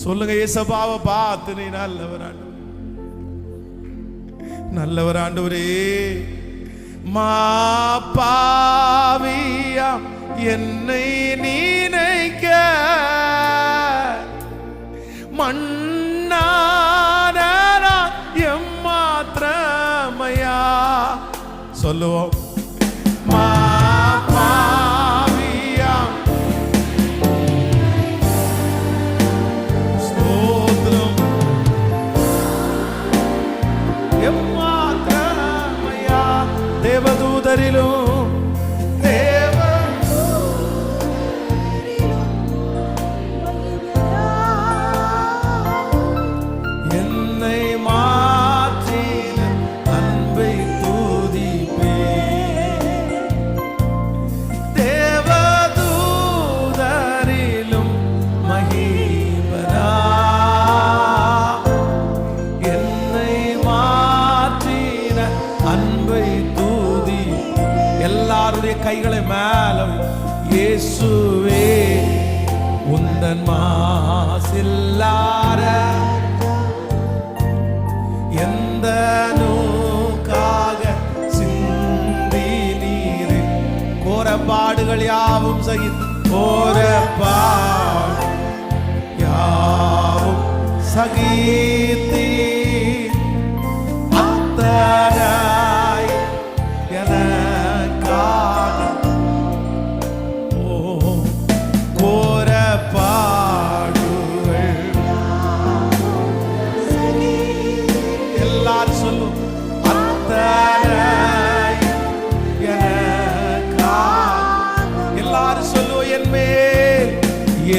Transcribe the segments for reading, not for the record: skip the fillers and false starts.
சொல்லுங்க, ஏசப்பாவை பார்த்து நீ நல்லவர் ஆண்டவரே. மாபாவியாம் என்னை நினைக்க மண்ணான எம்மாத்திரமையா சொல்லுவோம். மாபாவியாம் ஸ்தோத்திரம் எம்மாத்திரமையா தேவதூதரிலும் கைகளை மேல இயேசுவே உந்தன் மாசில்லார எந்த நூக்காக சிந்தி நீரே கோரப்பாடுகள் யாவும் சகித்து கோரப்பாடு யாவும் சகித்தி அத்தனாய் என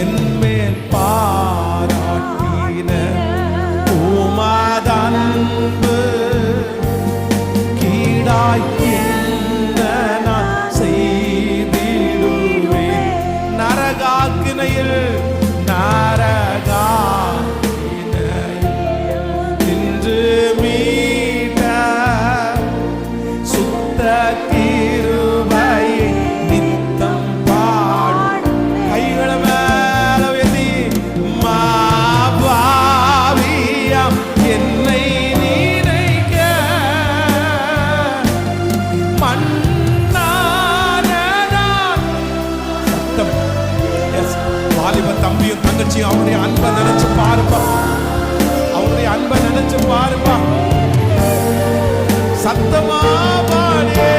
என்மேல் பாராட்டின உமதன்பு கீடாய் நான் செய்திடுவேன். நரகாக்கினையில் நின்று மீட்ட சுத்த கிருபை நித்தம் பாடு கைகளை என்னை நினைக்க மண்ணான சத்தம். வாலிப தம்பியும் தங்கச்சியும் அவருடைய அன்பை நினைச்சு பாருப்பா, அவருடைய அன்பை நினைச்சு பாருப்பா, சத்தமா பாடு.